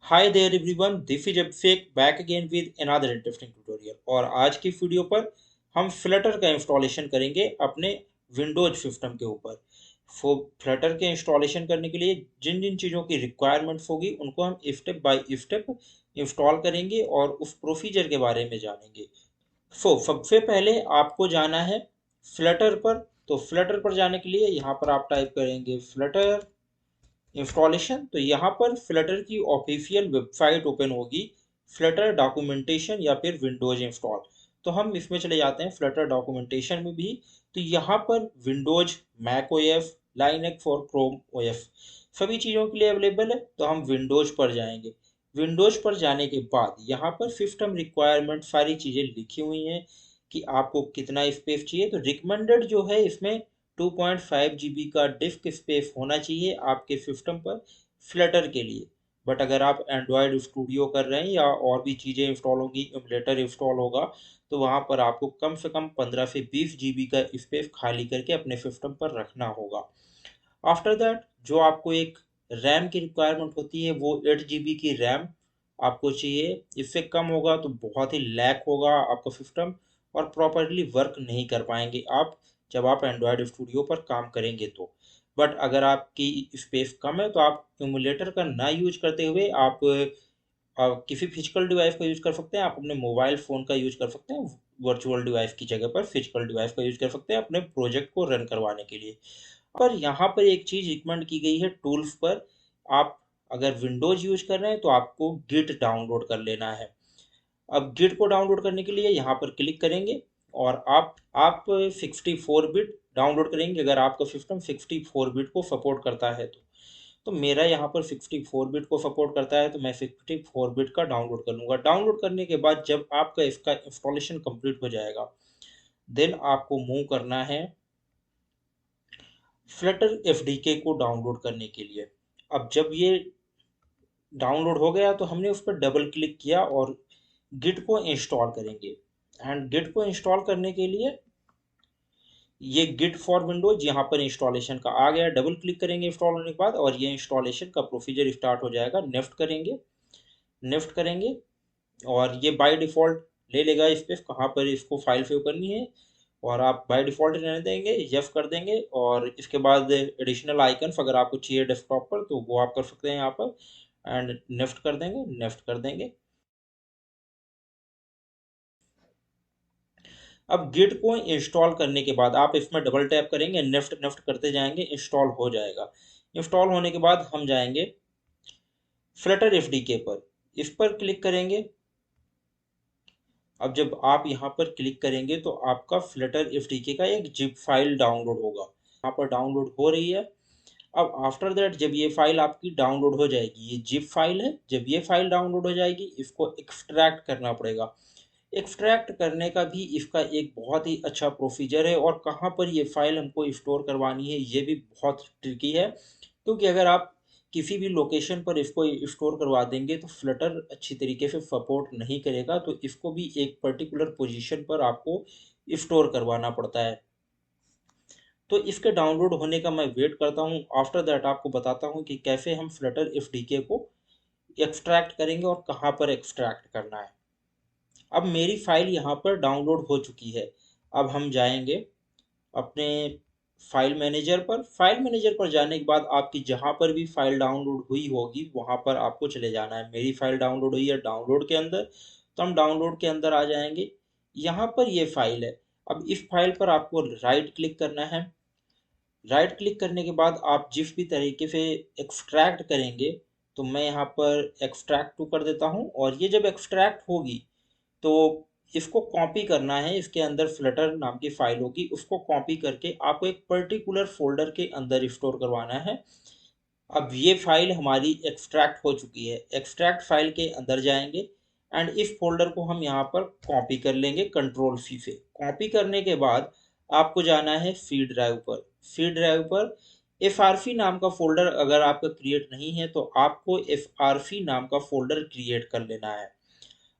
Hi there everyone, this is Abhishek back again with another interesting tutorial. और आज की video पर हम फ्लटर का इंस्टॉलेशन करेंगे अपने विंडोज सिस्टम के ऊपर। फ्लटर के इंस्टॉलेशन करने के लिए जिन जिन चीज़ों की रिक्वायरमेंट्स होगी उनको हम स्टेप बाय स्टेप इंस्टॉल करेंगे और उस प्रोसीजर के बारे में जानेंगे। सबसे पहले आपको जाना है फ्लटर पर। तो फ्लटर पर जाने के लिए यहाँ पर आप टाइप करेंगे फ्लटर इंस्टॉलेशन। तो यहाँ पर फ्लटर की ऑफिशियल वेबसाइट ओपन होगी, फ्लटर डॉक्यूमेंटेशन या फिर विंडोज इंस्टॉल। तो हम इसमें चले जाते हैं फ्लटर डॉक्यूमेंटेशन में भी। तो यहाँ पर विंडोज, मैक ओएस, लाइनक्स और क्रोम ओएस सभी चीज़ों के लिए अवेलेबल है। तो हम विंडोज पर जाएंगे। विंडोज पर जाने के बाद यहाँ पर सिस्टम रिक्वायरमेंट सारी चीज़ें लिखी हुई हैं कि आपको कितना स्पेस चाहिए। तो रिकमेंडेड जो है इसमें 2.5 GB का डिस्क स्पेस होना चाहिए आपके सिस्टम पर फ्लटर के लिए। बट अगर आप एंड्रॉयड स्टूडियो कर रहे हैं या और भी चीज़ें इंस्टॉल होंगी, एमुलेटर इंस्टॉल होगा, तो वहाँ पर आपको कम से कम 15 से 20 GB का स्पेस खाली करके अपने सिस्टम पर रखना होगा। आफ्टर दैट जो आपको एक रैम की रिक्वायरमेंट होती है वो 8 GB की रैम आपको चाहिए। इससे कम होगा तो बहुत ही लैग होगा आपका सिस्टम और प्रॉपरली वर्क नहीं कर पाएंगे आप जब आप एंड्रॉयड स्टूडियो पर काम करेंगे तो। बट अगर आपकी स्पेस कम है तो आप एमुलेटर का ना यूज करते हुए आप किसी फिजिकल डिवाइस का यूज कर सकते हैं। आप अपने मोबाइल फ़ोन का यूज कर सकते हैं। वर्चुअल डिवाइस की जगह पर फिजिकल डिवाइस का यूज कर सकते हैं अपने प्रोजेक्ट को रन करवाने के लिए। पर यहाँ पर एक चीज़ रिकमेंड की गई है टूल्स पर। आप अगर विंडोज यूज कर रहे हैं तो आपको गिट डाउनलोड कर लेना है। अब गिट को डाउनलोड करने के लिए यहाँ पर क्लिक करेंगे और आप 64 बिट डाउनलोड करेंगे अगर आपका सिस्टम 64 बिट को सपोर्ट करता है तो मेरा यहाँ पर 64 बिट को सपोर्ट करता है तो मैं 64 बिट का डाउनलोड कर लूँगा। डाउनलोड करने के बाद जब आपका इसका इंस्टॉलेशन कंप्लीट हो जाएगा, देन आपको मूव करना है फ्लटर एफडीके को डाउनलोड करने के लिए। अब जब ये डाउनलोड हो गया तो हमने उस पर डबल क्लिक किया और गिट को इंस्टॉल करेंगे। एंड गिट को इंस्टॉल करने के लिए ये गिट फॉर विंडोज यहाँ पर इंस्टॉलेशन का आ गया। डबल क्लिक करेंगे इंस्टॉल होने के बाद और ये इंस्टॉलेशन का प्रोसीजर स्टार्ट हो जाएगा। नेक्स्ट करेंगे, नेक्स्ट करेंगे और ये बाय डिफ़ॉल्ट ले लेगा स्पेस कहाँ पर इसको फाइल सेव करनी है। और आप बाय डिफ़ॉल्ट रहने देंगे, यस कर देंगे और इसके बाद एडिशनल आइकन्स अगर आपको चाहिए डेस्कटॉप पर तो वो आप कर सकते हैं यहाँ पर। एंड नेक्स्ट कर देंगे, नेक्स्ट कर देंगे। अब गिट को इंस्टॉल करने के बाद आप इसमें डबल टैप करेंगे, नेक्स्ट नेक्स्ट करते जाएंगे, इंस्टॉल हो जाएगा। इंस्टॉल होने के बाद हम जाएंगे फ्लटर एफडीके पर, इस पर क्लिक करेंगे। अब जब आप यहाँ पर क्लिक करेंगे तो आपका फ्लटर एफडीके का एक जिप फाइल डाउनलोड होगा। यहाँ पर डाउनलोड हो रही है। अब आफ्टर दैट जब ये फाइल आपकी डाउनलोड हो जाएगी, ये जिप फाइल है, जब ये फाइल डाउनलोड हो जाएगी इसको एक्सट्रैक्ट करना पड़ेगा। एक्सट्रैक्ट करने का भी इसका एक बहुत ही अच्छा प्रोसीजर है और कहाँ पर ये फाइल हमको स्टोर करवानी है ये भी बहुत ट्रिकी है। क्योंकि अगर आप किसी भी लोकेशन पर इसको स्टोर करवा देंगे तो फ्लटर अच्छी तरीके से सपोर्ट नहीं करेगा। तो इसको भी एक पर्टिकुलर पोजीशन पर आपको स्टोर करवाना पड़ता है। तो इसके डाउनलोड होने का मैं वेट करता हूँ। आफ्टर दैट आपको बताता हूँ कि कैसे हम फ्लटर एफडीके को एक्सट्रैक्ट करेंगे और कहाँ पर एक्सट्रैक्ट करना है। अब मेरी फाइल यहाँ पर डाउनलोड हो चुकी है। अब हम जाएंगे अपने फाइल मैनेजर पर। फाइल मैनेजर पर जाने के बाद आपकी जहाँ पर भी फाइल डाउनलोड हुई होगी वहाँ पर आपको चले जाना है। मेरी फाइल डाउनलोड हुई है डाउनलोड के अंदर, तो हम डाउनलोड के अंदर आ जाएंगे। यहाँ पर ये फाइल है। अब इस फाइल पर आपको राइट क्लिक करना है। राइट क्लिक करने के बाद आप जिस भी तरीके से एक्सट्रैक्ट करेंगे, तो मैं यहाँ पर एक्सट्रैक्ट टू कर देता हूँ। और ये जब एक्सट्रैक्ट होगी तो इसको कॉपी करना है। इसके अंदर फ्लटर नाम की फाइल होगी, उसको कॉपी करके आपको एक पर्टिकुलर फोल्डर के अंदर स्टोर करवाना है। अब ये फाइल हमारी एक्सट्रैक्ट हो चुकी है। एक्सट्रैक्ट फाइल के अंदर जाएंगे एंड इस फोल्डर को हम यहाँ पर कॉपी कर लेंगे कंट्रोल सी से। कॉपी करने के बाद आपको जाना है सी ड्राइव पर। सी ड्राइव पर एफ नाम का फोल्डर अगर आपका क्रिएट नहीं है तो आपको एफ नाम का फोल्डर क्रिएट कर लेना है।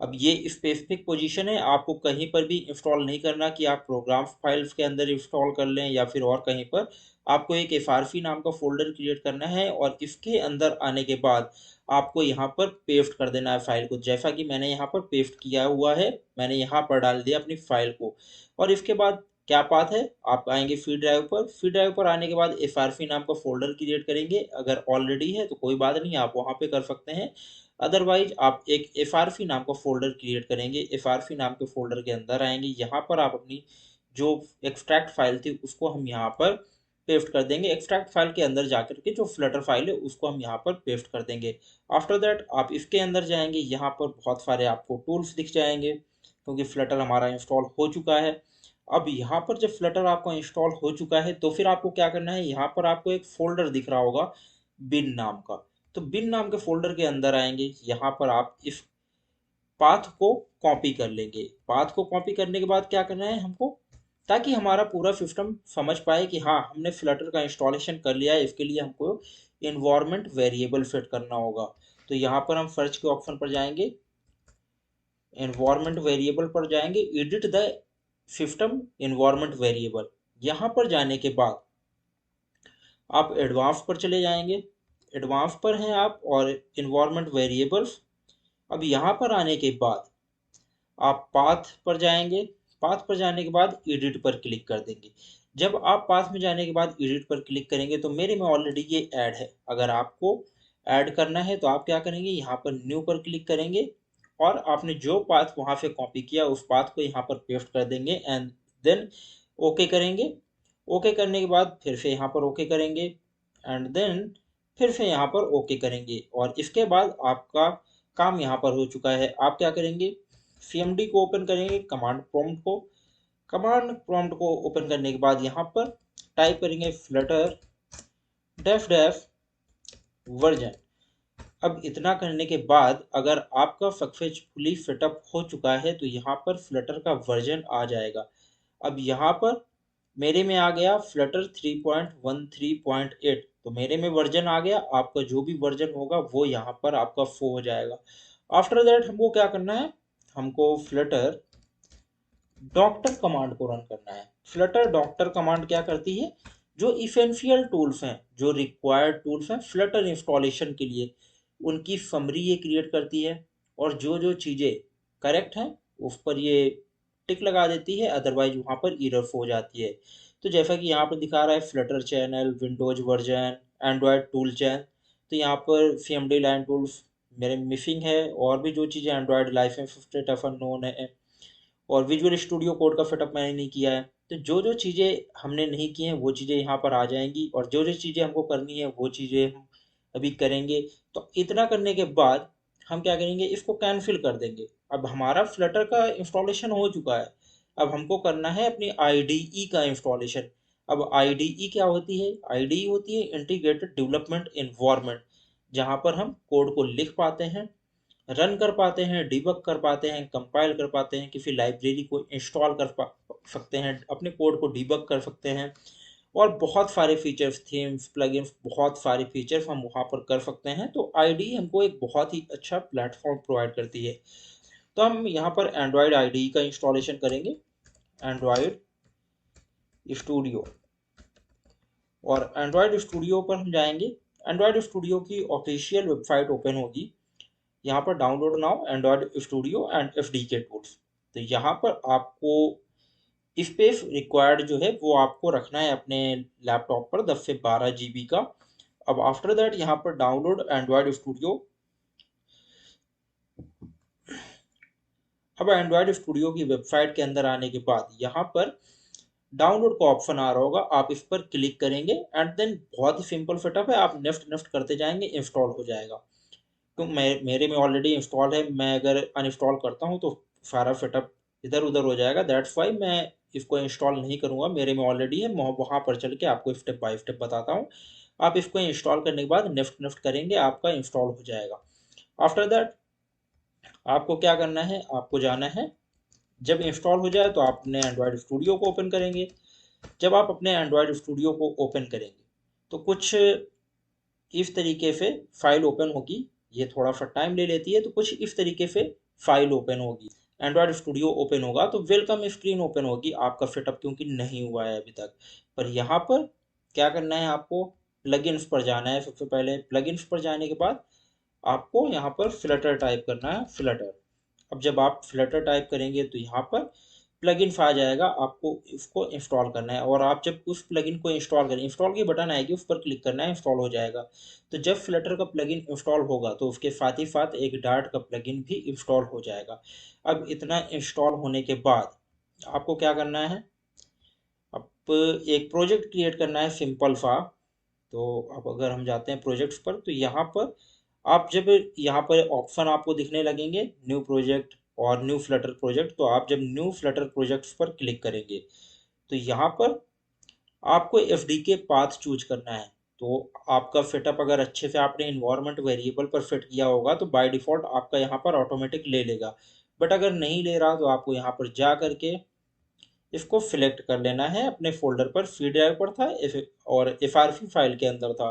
अब ये स्पेसिफिक पोजीशन है, आपको कहीं पर भी इंस्टॉल नहीं करना कि आप प्रोग्राम फाइल्स के अंदर इंस्टॉल कर लें या फिर और कहीं पर। आपको एक FRP नाम का फोल्डर क्रिएट करना है और इसके अंदर आने के बाद आपको यहाँ पर पेस्ट कर देना है फाइल को, जैसा कि मैंने यहाँ पर पेस्ट किया हुआ है। मैंने यहाँ पर डाल दिया अपनी फाइल को। और इसके बाद क्या बात है, आप आएंगे सी ड्राइव पर। सी ड्राइव पर आने के बाद FRP नाम का फोल्डर क्रिएट करेंगे। अगर ऑलरेडी है तो कोई बात नहीं, आप वहाँ पे कर सकते हैं। अदरवाइज आप एक FRP नाम का फोल्डर क्रिएट करेंगे। FRP नाम के फोल्डर के अंदर आएंगे, यहाँ पर आप अपनी जो एक्सट्रैक्ट फाइल थी उसको हम यहाँ पर पेस्ट कर देंगे। एक्सट्रैक्ट फाइल के अंदर जाकर के जो फ्लटर फाइल है उसको हम यहाँ पर पेस्ट कर देंगे। आफ्टर दैट आप इसके अंदर जाएंगे, यहाँ पर बहुत सारे आपको टूल्स दिख जाएंगे क्योंकि फ्लटर हमारा इंस्टॉल हो चुका है। अब यहाँ पर जब फ्लटर आपका इंस्टॉल हो चुका है तो फिर आपको क्या करना है, यहाँ पर आपको एक फोल्डर दिख रहा होगा बिन नाम का। तो बिन नाम के फोल्डर के अंदर आएंगे, यहाँ पर आप इस पाथ को कॉपी कर लेंगे। पाथ को कॉपी करने के बाद क्या करना है हमको, ताकि हमारा पूरा सिस्टम समझ पाए कि हाँ हमने फ्लटर का इंस्टॉलेशन कर लिया है। इसके लिए हमको इन्वायरमेंट वेरिएबल सेट करना होगा। तो यहाँ पर हम सर्च के ऑप्शन पर जाएंगे, इन्वायरमेंट वेरिएबल पर जाएंगे, edit the system environment variable. यहाँ पर जाने के बाद आप एडवांस पर चले जाएंगे। एडवांस पर हैं आप और इन्वायरमेंट वेरिएबल्स। अब यहाँ पर आने के बाद आप पाथ पर जाएंगे। पाथ पर जाने के बाद एडिट पर क्लिक कर देंगे। जब आप पाथ में जाने के बाद एडिट पर क्लिक करेंगे तो मेरे में ऑलरेडी ये ऐड है। अगर आपको ऐड करना है तो आप क्या करेंगे, यहाँ पर न्यू पर क्लिक करेंगे और आपने जो पाथ वहाँ से कॉपी किया उस पाथ को यहाँ पर पेस्ट कर देंगे एंड देन ओके करेंगे। ओके करने के बाद फिर से यहाँ पर ओके करेंगे एंड देन फिर से यहाँ पर ओके करेंगे। और इसके बाद आपका काम यहाँ पर हो चुका है। आप क्या करेंगे, CMD को ओपन करेंगे, कमांड प्रॉम्प्ट को। कमांड प्रॉम्प्ट को ओपन करने के बाद यहाँ पर टाइप करेंगे फ्लटर डैश डैश वर्जन। अब इतना करने के बाद अगर आपका सक्सेसफुली सेटअप हो चुका है तो यहाँ पर फ्लटर का वर्जन आ जाएगा। अब यहाँ पर मेरे में आ गया फ्लटर 3.13.8, तो मेरे में वर्जन आ गया। आपका जो भी वर्जन होगा वो यहाँ पर आपका शो हो जाएगा। आफ्टर दैट हमको क्या करना है, हमको फ्लटर डॉक्टर कमांड को रन करना है। फ्लटर डॉक्टर कमांड क्या करती है, जो इसेंशियल टूल्स हैं, जो रिक्वायर्ड टूल्स हैं फ्लटर इंस्टॉलेशन के लिए, उनकी समरी ये क्रिएट करती है और जो जो चीज़ें करेक्ट हैं उस पर ये टिक लगा देती है, अदरवाइज वहाँ पर एरर हो जाती है। तो जैसा कि यहाँ पर दिखा रहा है Flutter channel, Windows version, Android toolchain, तो यहाँ पर CMD लाइन टूल्स मेरे मिसिंग है। और भी जो चीज़ें एंड्रॉयड लाइसेंस स्टेटस अननोन है और विजुअल स्टूडियो कोड का सेटअप मैंने नहीं किया है। तो जो जो चीज़ें हमने नहीं की हैं वो चीज़ें यहाँ पर आ जाएंगी और जो जो चीज़ें हमको करनी है वो चीज़ें हम अभी करेंगे। तो इतना करने के बाद हम क्या करेंगे, इसको कैंसिल कर देंगे। अब हमारा फ्लटर का इंस्टॉलेशन हो चुका है। अब हमको करना है अपनी IDE का इंस्टॉलेशन। अब IDE क्या होती है, IDE होती है इंटीग्रेटेड डेवलपमेंट इन्वायरमेंट, जहाँ पर हम कोड को लिख पाते हैं, रन कर पाते हैं, डिबग कर पाते हैं, कंपाइल कर पाते हैं, किसी लाइब्रेरी को इंस्टॉल कर सकते हैं, अपने कोड को डिबग कर सकते हैं और बहुत सारे फीचर्स, थीम्स, प्लगइन्स, बहुत सारे फीचर्स हम वहाँ पर कर सकते हैं। तो IDE हमको एक बहुत ही अच्छा प्लेटफॉर्म प्रोवाइड करती है। तो हम यहाँ पर एंड्रॉयड IDE का इंस्टॉलेशन करेंगे, एंड्रॉयड स्टूडियो। और एंड्रॉयड स्टूडियो पर हम जाएंगे। एंड्रॉयड स्टूडियो की ऑफिशियल वेबसाइट ओपन होगी। यहाँ पर download now Android studio and SDK tools. तो यहाँ पर आपको स्पेस रिक्वायर्ड जो है वो आपको रखना है अपने लैपटॉप पर 10 से 12 GB का। अब आफ्टर दैट यहाँ पर डाउनलोड एंड्रॉयड स्टूडियो। अब एंड्रॉयड स्टूडियो की वेबसाइट के अंदर आने के बाद यहाँ पर डाउनलोड का ऑप्शन आ रहा होगा, आप इस पर क्लिक करेंगे एंड देन बहुत ही सिंपल सेटअप है, आप नेफ्ट नेफ्ट करते जाएंगे, इंस्टॉल हो जाएगा। तो मेरे में ऑलरेडी इंस्टॉल है, मैं अगर अनइंस्टॉल करता हूँ तो सारा सेटअप इधर उधर हो जाएगा। दैट्स वाई मैं इसको इंस्टॉल नहीं करूँगा, मेरे में ऑलरेडी है। मैं वहाँ पर चल के आपको स्टेप बाय स्टेप बताता हूँ। आप इसको इंस्टॉल करने के बाद नेफ्ट नेफ्ट करेंगे, आपका इंस्टॉल हो जाएगा। आफ्टर दैट आपको क्या करना है, आपको जाना है, जब इंस्टॉल हो जाए तो आप अपने एंड्रॉयड स्टूडियो को ओपन करेंगे। जब आप अपने एंड्रॉयड स्टूडियो को ओपन करेंगे तो कुछ इस तरीके से फाइल ओपन होगी। ये थोड़ा सा टाइम ले लेती है, तो कुछ इस तरीके से फाइल ओपन होगी, एंड्रॉयड स्टूडियो ओपन होगा तो वेलकम स्क्रीन ओपन होगी आपका फिटअप क्योंकि नहीं हुआ है अभी तक। पर यहाँ पर क्या करना है, आपको प्लगइन्स पर जाना है। सबसे पहले प्लगइन्स पर जाने के बाद आपको यहाँ पर फ्लटर टाइप करना है, फ्लटर। अब जब आप फ्लटर टाइप करेंगे तो यहाँ पर प्लगइन आ जाएगा, आपको इसको इंस्टॉल करना है। और आप जब उस प्लगइन को इंस्टॉल करें, इंस्टॉल की बटन आएगी उस पर क्लिक करना है, इंस्टॉल हो जाएगा। तो जब फ्लटर का प्लगइन इंस्टॉल होगा तो उसके साथ ही साथ एक डार्ट का प्लगइन भी इंस्टॉल हो जाएगा। अब इतना इंस्टॉल होने के बाद आपको क्या करना है, अब एक प्रोजेक्ट क्रिएट करना है सिंपल सा। तो अब अगर हम जाते हैं प्रोजेक्ट्स पर तो यहाँ पर आप जब यहाँ पर ऑप्शन आपको दिखने लगेंगे न्यू प्रोजेक्ट और न्यू फ्लटर प्रोजेक्ट, तो आप जब न्यू फ्लटर प्रोजेक्ट्स पर क्लिक करेंगे तो यहाँ पर आपको एफडीके पाथ चूज करना है। तो आपका फिटअप अगर अच्छे से आपने इन्वायरमेंट वेरिएबल पर फिट किया होगा तो बाय डिफ़ॉल्ट आपका यहाँ पर ऑटोमेटिक ले लेगा। बट अगर नहीं ले रहा तो आपको यहाँ पर जा करके इसको सिलेक्ट कर लेना है। अपने फोल्डर पर सी ड्राइव पर था और एफआरपी फाइल के अंदर था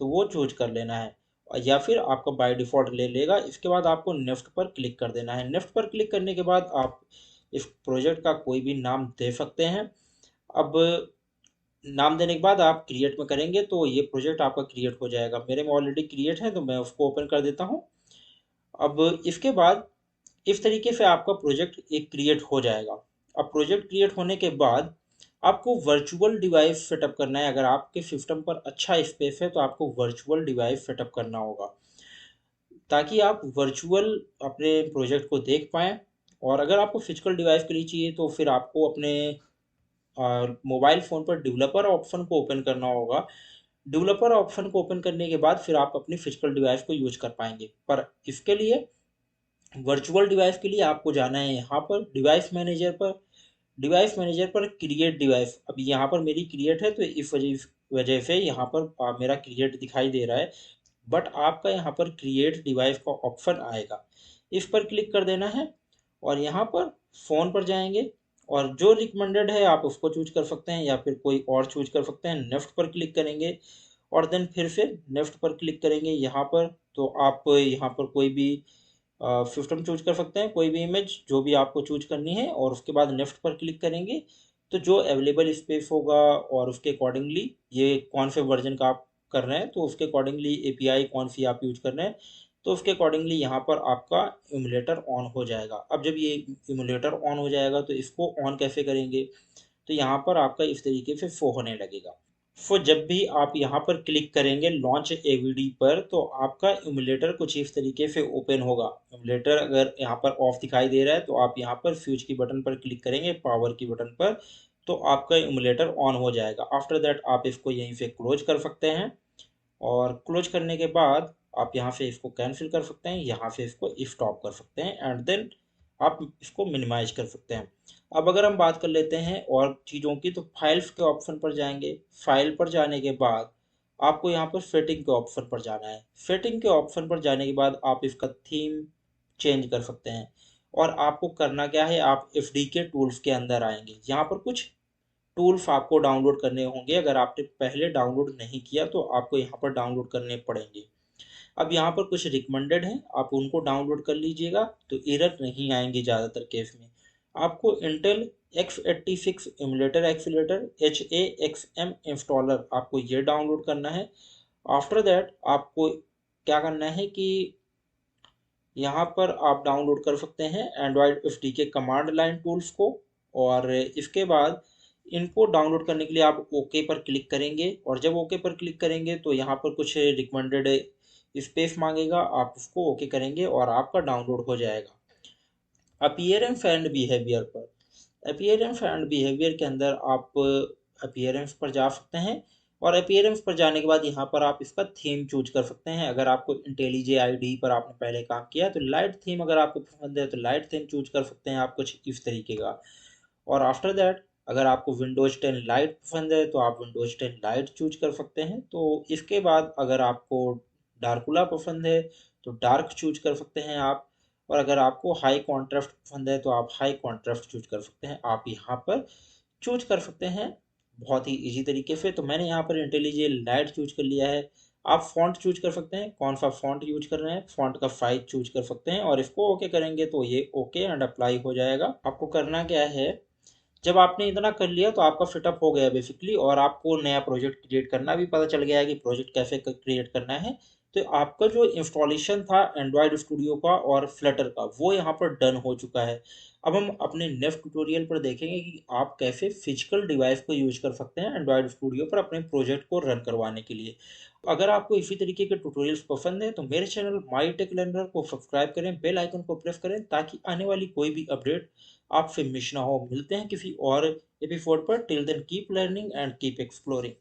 तो वो चूज कर लेना है, या फिर आपका बाय डिफ़ॉल्ट ले लेगा। इसके बाद आपको नेक्स्ट पर क्लिक कर देना है। नेक्स्ट पर क्लिक करने के बाद आप इस प्रोजेक्ट का कोई भी नाम दे सकते हैं। अब नाम देने के बाद आप क्रिएट में करेंगे तो ये प्रोजेक्ट आपका क्रिएट हो जाएगा। मेरे में ऑलरेडी क्रिएट है तो मैं उसको ओपन कर देता हूँ। अब इसके बाद इस तरीके से आपका प्रोजेक्ट एक क्रिएट हो जाएगा। अब प्रोजेक्ट क्रिएट होने के बाद आपको वर्चुअल डिवाइस सेटअप करना है। अगर आपके सिस्टम पर अच्छा स्पेस है तो आपको वर्चुअल डिवाइस सेटअप करना होगा ताकि आप वर्चुअल अपने प्रोजेक्ट को देख पाएँ। और अगर आपको फिजिकल डिवाइस के लिए चाहिए तो फिर आपको अपने मोबाइल फ़ोन पर डेवलपर ऑप्शन को ओपन करना होगा। डेवलपर ऑप्शन को ओपन करने के बाद फिर आप अपनी फिजिकल डिवाइस को यूज कर पाएंगे। पर इसके लिए वर्चुअल डिवाइस के लिए आपको जाना है यहाँ पर डिवाइस मैनेजर पर। डिवाइस मैनेजर पर क्रिएट डिवाइस, अभी यहाँ पर मेरी क्रिएट है तो इस वजह वजह से यहाँ पर मेरा क्रिएट दिखाई दे रहा है। बट आपका यहाँ पर क्रिएट डिवाइस का ऑप्शन आएगा, इस पर क्लिक कर देना है और यहाँ पर फ़ोन पर जाएंगे और जो रिकमेंडेड है आप उसको चूज कर सकते हैं या फिर कोई और चूज कर सकते हैं। नेक्स्ट पर क्लिक करेंगे और देन फिर से नेक्स्ट पर क्लिक करेंगे यहाँ पर। तो आप यहाँ पर कोई भी सिस्टम चूज कर सकते हैं, कोई भी इमेज जो भी आपको चूज करनी है और उसके बाद नेक्स्ट पर क्लिक करेंगे तो जो अवेलेबल स्पेस होगा और उसके अकॉर्डिंगली ये कौन से वर्जन का आप कर रहे हैं तो उसके अकॉर्डिंगली एपीआई कौन सी आप यूज कर रहे हैं तो उसके अकॉर्डिंगली यहाँ पर आपका इमुलेटर ऑन हो जाएगा। अब जब ये इमुलेटर ऑन हो जाएगा तो इसको ऑन कैसे करेंगे, तो यहाँ पर आपका इस तरीके से शो होने लगेगा। सो जब भी आप यहाँ पर क्लिक करेंगे लॉन्च एवीडी पर तो आपका इमुलेटर कुछ इस तरीके से ओपन होगा। इमुलेटर अगर यहाँ पर ऑफ दिखाई दे रहा है तो आप यहाँ पर फ्यूज की बटन पर क्लिक करेंगे, पावर की बटन पर, तो आपका इमुलेटर ऑन हो जाएगा। आफ्टर दैट आप इसको यहीं से क्लोज कर सकते हैं और क्लोज करने के बाद आप यहाँ से इसको कैंसिल कर सकते हैं, यहाँ से इसको स्टॉप कर सकते हैं एंड देन आप इसको मिनिमाइज कर सकते हैं। अब अगर हम बात कर लेते हैं और चीज़ों की तो फाइल्स के ऑप्शन पर जाएंगे। फाइल पर जाने के बाद आपको यहाँ पर सेटिंग के ऑप्शन पर जाना है। सेटिंग के ऑप्शन पर जाने के बाद आप इसका थीम चेंज कर सकते हैं। और आपको करना क्या है, आप एफ डी के टूल्स के अंदर आएंगे। यहाँ पर कुछ टूल्स आपको डाउनलोड करने होंगे, अगर आपने पहले डाउनलोड नहीं किया तो आपको यहाँ पर डाउनलोड करने पड़ेंगे। अब यहाँ पर कुछ रिकमेंडेड हैं, आप उनको डाउनलोड कर लीजिएगा तो एरर नहीं आएंगे ज़्यादातर केस में। आपको Intel x86 emulator accelerator HAXM installer आपको ये डाउनलोड करना है। आफ्टर दैट आपको क्या करना है कि यहाँ पर आप डाउनलोड कर सकते हैं एंड्रॉयड एफ डी के कमांड लाइन टूल्स को। और इसके बाद इनको डाउनलोड करने के लिए आप ओके पर क्लिक करेंगे और जब ओके पर क्लिक करेंगे तो यहाँ पर कुछ रिकमेंडेड स्पेस मांगेगा, आप उसको ओके करेंगे और आपका डाउनलोड हो जाएगा। अपीयरेंस एंड बिहेवियर पर, अपीयरेंस एंड बिहेवियर के अंदर आप अपीयरेंस पर जा सकते हैं और अपीयरेंस पर जाने के बाद यहाँ पर आप इसका थीम चूज कर सकते हैं। अगर आपको इंटेलिजे आईडी पर आपने पहले काम किया तो लाइट थीम अगर आपको पसंद है तो लाइट थीम चूज कर सकते हैं आप कुछ इस तरीके का। और आफ्टर दैट अगर आपको विंडोज 10 लाइट पसंद है तो आप विंडोज 10 लाइट चूज कर सकते हैं। तो इसके बाद अगर आपको डार्कुला पसंद है तो डार्क चूज कर सकते हैं आप। और अगर आपको हाई कॉन्ट्रास्ट पसंद है तो आप हाई कॉन्ट्रास्ट चूज कर सकते हैं, आप यहाँ पर चूज कर सकते हैं बहुत ही इजी तरीके से। तो मैंने यहाँ पर इंटेलिजे लाइट चूज कर लिया है। आप फॉन्ट चूज कर सकते हैं, कौन सा फॉन्ट यूज कर रहे हैं, फॉन्ट का साइज चूज कर सकते हैं और इसको ओके करेंगे तो ये ओके एंड अप्लाई हो जाएगा। आपको करना क्या है, जब आपने इतना कर लिया तो आपका फिटअप हो गया बेसिकली, और आपको नया प्रोजेक्ट क्रिएट करना भी पता चल गया है कि प्रोजेक्ट कैसे क्रिएट करना है। तो आपका जो इंस्टॉलेशन था एंड्रॉयड स्टूडियो का और फ्लटर का वो यहाँ पर डन हो चुका है। अब हम अपने नेक्स्ट ट्यूटोरियल पर देखेंगे कि आप कैसे फिजिकल डिवाइस को यूज कर सकते हैं एंड्रॉयड स्टूडियो पर अपने प्रोजेक्ट को रन करवाने के लिए। अगर आपको इसी तरीके के ट्यूटोरियल्स पसंद है तो मेरे चैनल माई टेक लर्नर को सब्सक्राइब करें, बेल आइकन को प्रेस करें ताकि आने वाली कोई भी अपडेट आपसे मिस ना हो। मिलते हैं किसी और एपिसोड पर। Till then keep learning and keep exploring.